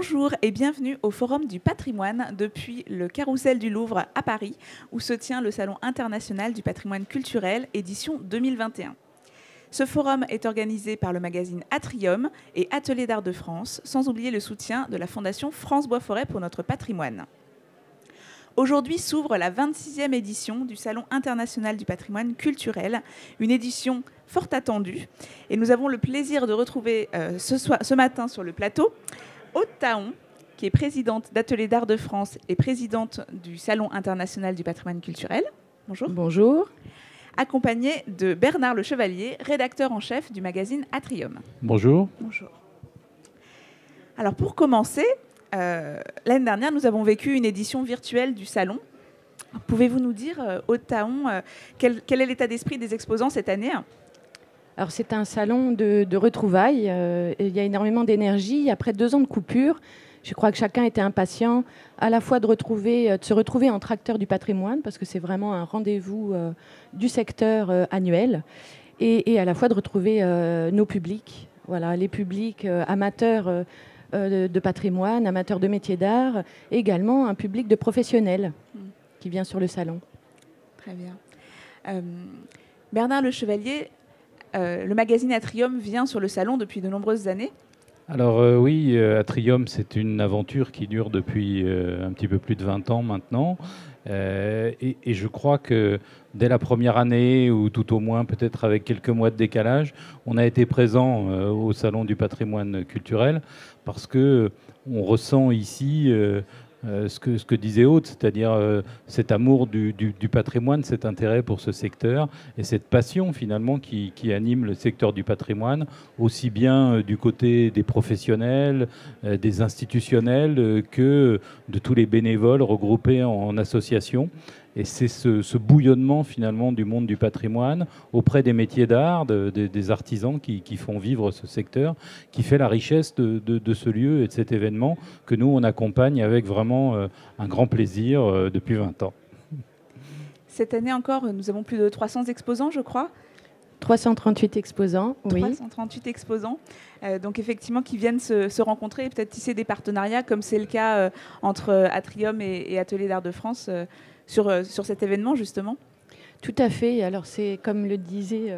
Bonjour et bienvenue au Forum du patrimoine depuis le Carrousel du Louvre à Paris, où se tient le Salon international du patrimoine culturel, édition 2021. Ce forum est organisé par le magazine Atrium et Ateliers d'Art de France, sans oublier le soutien de la Fondation France Bois Forêt pour notre patrimoine. Aujourd'hui s'ouvre la 26e édition du Salon international du patrimoine culturel, une édition fort attendue. Et nous avons le plaisir de retrouver ce matin sur le plateau Aude Thaon, qui est présidente d'Ateliers d'Art de France et présidente du Salon international du patrimoine culturel. Bonjour. Bonjour. Accompagnée de Bernard Le Chevalier, rédacteur en chef du magazine Atrium. Bonjour. Bonjour. Alors pour commencer, l'année dernière, nous avons vécu une édition virtuelle du Salon. Pouvez-vous nous dire, Aude Thaon, quel est l'état d'esprit des exposants cette année ? Alors c'est un salon de retrouvailles. Il y a énormément d'énergie. Après 2 ans de coupure, je crois que chacun était impatient à la fois de se retrouver entre acteurs du patrimoine, parce que c'est vraiment un rendez-vous du secteur annuel, et à la fois de retrouver nos publics. Voilà, les publics amateurs de patrimoine, amateurs de métiers d'art, et également un public de professionnels qui vient sur le salon. Très bien. Bernard Le Chevalier, le magazine Atrium vient sur le salon depuis de nombreuses années. Alors oui, Atrium, c'est une aventure qui dure depuis un petit peu plus de 20 ans maintenant. Et je crois que dès la première année, ou tout au moins peut-être avec quelques mois de décalage, on a été présent au Salon du patrimoine culturel parce qu'on ressent ici ce que disait Aude, c'est-à-dire cet amour du patrimoine, cet intérêt pour ce secteur et cette passion finalement qui anime le secteur du patrimoine, aussi bien du côté des professionnels, des institutionnels que de tous les bénévoles regroupés en associations. Et c'est ce bouillonnement finalement du monde du patrimoine auprès des métiers d'art, des artisans qui font vivre ce secteur, qui fait la richesse de ce lieu et de cet événement que nous on accompagne avec vraiment un grand plaisir depuis 20 ans. Cette année encore, nous avons plus de 300 exposants, je crois. 338 exposants, oui. 338 exposants, donc effectivement qui viennent se rencontrer et peut-être tisser des partenariats, comme c'est le cas entre Atrium et Ateliers d'Art de France sur cet événement, justement. Tout à fait. Alors c'est, comme le disait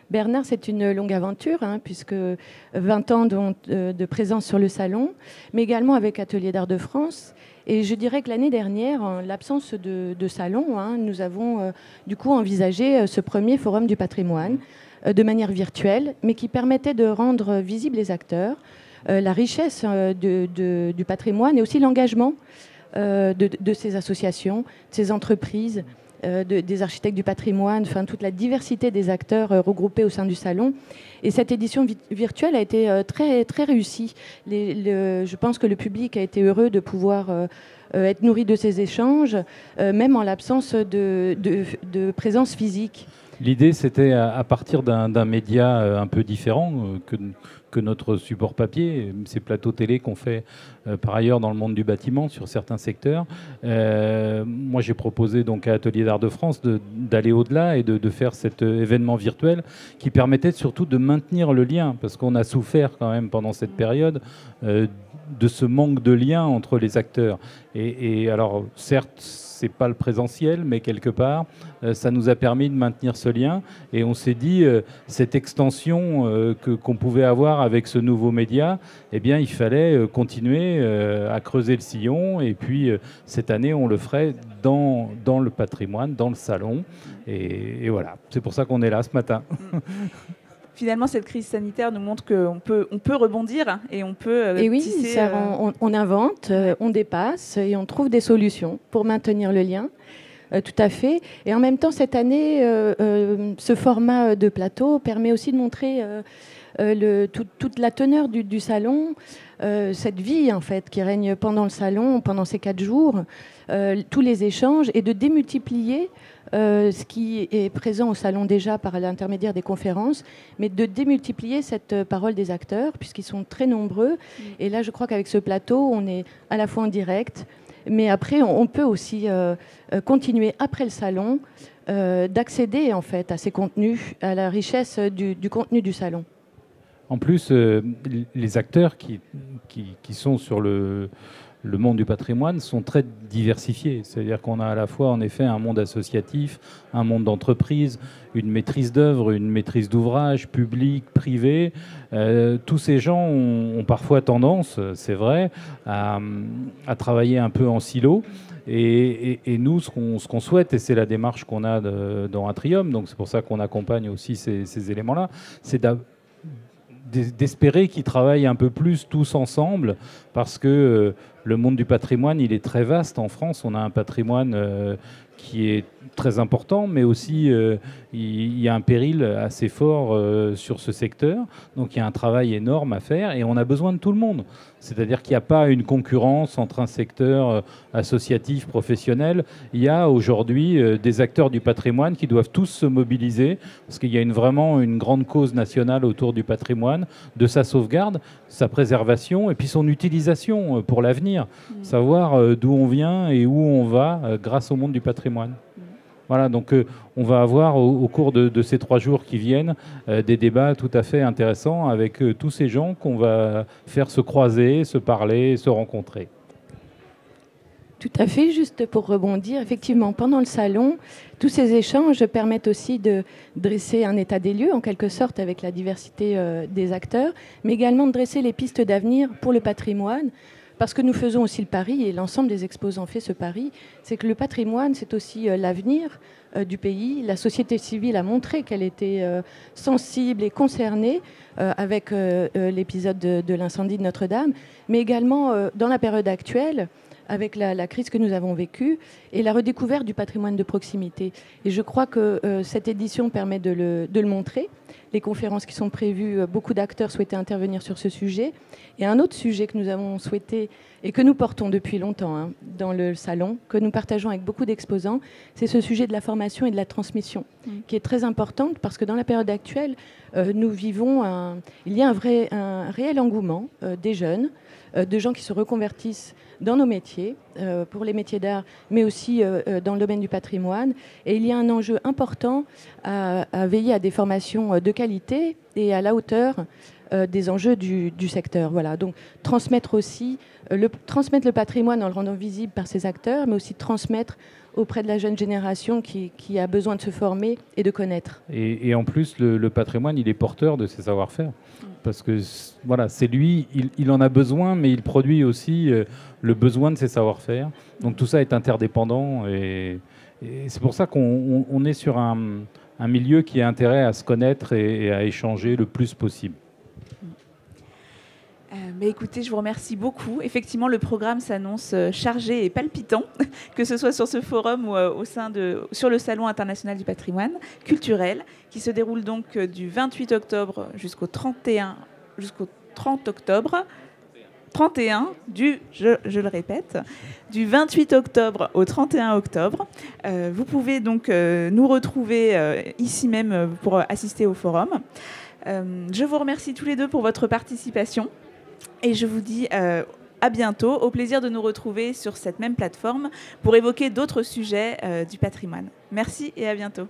Bernard, c'est une longue aventure, puisque 20 ans de présence sur le salon, mais également avec Ateliers d'Art de France. Et je dirais que l'année dernière, en l'absence de salon, nous avons du coup envisagé ce premier forum du patrimoine de manière virtuelle, mais qui permettait de rendre visibles les acteurs, la richesse du patrimoine et aussi l'engagement de ces associations, de ces entreprises, des architectes du patrimoine, enfin toute la diversité des acteurs regroupés au sein du salon. Et cette édition virtuelle a été très, très réussie. Je pense que le public a été heureux de pouvoir être nourri de ces échanges, même en l'absence de présence physique. L'idée, c'était à partir d'un média un peu différent que notre support papier, ces plateaux télé qu'on fait par ailleurs dans le monde du bâtiment sur certains secteurs. Moi, j'ai proposé donc à Ateliers d'Art de France d'aller au-delà et de faire cet événement virtuel qui permettait surtout de maintenir le lien, parce qu'on a souffert quand même pendant cette période de ce manque de lien entre les acteurs. Et alors, certes, c'est pas le présentiel, mais quelque part, ça nous a permis de maintenir ce lien. Et on s'est dit, cette extension qu'on pouvait avoir avec ce nouveau média, eh bien, il fallait continuer à creuser le sillon. Et puis, cette année, on le ferait dans le patrimoine, dans le salon. Et voilà, c'est pour ça qu'on est là ce matin. Finalement, cette crise sanitaire nous montre qu'on peut rebondir et on peut et oui, tisser... on invente, on dépasse et on trouve des solutions pour maintenir le lien. Tout à fait. Et en même temps, cette année, ce format de plateau permet aussi de montrer toute la teneur du salon, cette vie en fait qui règne pendant le salon, pendant ces 4 jours, tous les échanges, et de démultiplier ce qui est présent au salon déjà par l'intermédiaire des conférences, mais de démultiplier cette parole des acteurs, puisqu'ils sont très nombreux. Et là, je crois qu'avec ce plateau, on est à la fois en direct, mais après, on peut aussi continuer après le salon d'accéder en fait à ces contenus, à la richesse du contenu du salon. En plus, les acteurs qui sont sur le monde du patrimoine sont très diversifiés. C'est-à-dire qu'on a à la fois, en effet, un monde associatif, un monde d'entreprise, une maîtrise d'œuvre, une maîtrise d'ouvrage, public, privé. Tous ces gens ont parfois tendance, c'est vrai, à travailler un peu en silo. Et nous, ce qu'on souhaite, et c'est la démarche qu'on a dans Atrium, donc c'est pour ça qu'on accompagne aussi ces éléments-là, c'est d'espérer qu'ils travaillent un peu plus tous ensemble, parce que le monde du patrimoine, il est très vaste en France. On a un patrimoine qui est très important, mais aussi il y a un péril assez fort sur ce secteur. Donc il y a un travail énorme à faire et on a besoin de tout le monde. C'est-à-dire qu'il n'y a pas une concurrence entre un secteur associatif, professionnel. Il y a aujourd'hui des acteurs du patrimoine qui doivent tous se mobiliser parce qu'il y a vraiment une grande cause nationale autour du patrimoine, de sa sauvegarde, sa préservation et puis son utilisation pour l'avenir. Savoir d'où on vient et où on va grâce au monde du patrimoine. Voilà, donc on va avoir au cours de ces 3 jours qui viennent des débats tout à fait intéressants avec tous ces gens qu'on va faire se croiser, se parler, se rencontrer. Tout à fait, juste pour rebondir, effectivement, pendant le salon, tous ces échanges permettent aussi de dresser un état des lieux, en quelque sorte, avec la diversité des acteurs, mais également de dresser les pistes d'avenir pour le patrimoine. Parce que nous faisons aussi le pari, et l'ensemble des exposants fait ce pari, c'est que le patrimoine, c'est aussi l'avenir du pays. La société civile a montré qu'elle était sensible et concernée avec l'épisode de l'incendie de Notre-Dame, mais également dans la période actuelle, avec la crise que nous avons vécue et la redécouverte du patrimoine de proximité. Et je crois que cette édition permet de le montrer. Les conférences qui sont prévues, beaucoup d'acteurs souhaitaient intervenir sur ce sujet. Et un autre sujet que nous avons souhaité et que nous portons depuis longtemps dans le salon, que nous partageons avec beaucoup d'exposants, c'est ce sujet de la formation et de la transmission, qui est très importante parce que dans la période actuelle, nous vivons il y a un réel engouement des jeunes, de gens qui se reconvertissent dans nos métiers, pour les métiers d'art, mais aussi dans le domaine du patrimoine. Et il y a un enjeu important à veiller à des formations de qualité et à la hauteur des enjeux du secteur. Voilà. Donc transmettre le patrimoine en le rendant visible par ces acteurs, mais aussi transmettre auprès de la jeune génération qui a besoin de se former et de connaître. Et en plus, le patrimoine, il est porteur de ses savoir-faire. Parce que voilà, c'est lui, il en a besoin, mais il produit aussi le besoin de ses savoir-faire. Donc tout ça est interdépendant. Et c'est pour ça qu'on est sur un milieu qui a intérêt à se connaître et à échanger le plus possible. Mais écoutez, je vous remercie beaucoup. Effectivement, le programme s'annonce chargé et palpitant, que ce soit sur ce forum ou sur le Salon international du patrimoine culturel, qui se déroule donc du 28 octobre jusqu'au 30 octobre. 31, je le répète, du 28 octobre au 31 octobre. Vous pouvez donc nous retrouver ici même pour assister au forum. Je vous remercie tous les deux pour votre participation. Et je vous dis à bientôt, au plaisir de nous retrouver sur cette même plateforme pour évoquer d'autres sujets du patrimoine. Merci et à bientôt.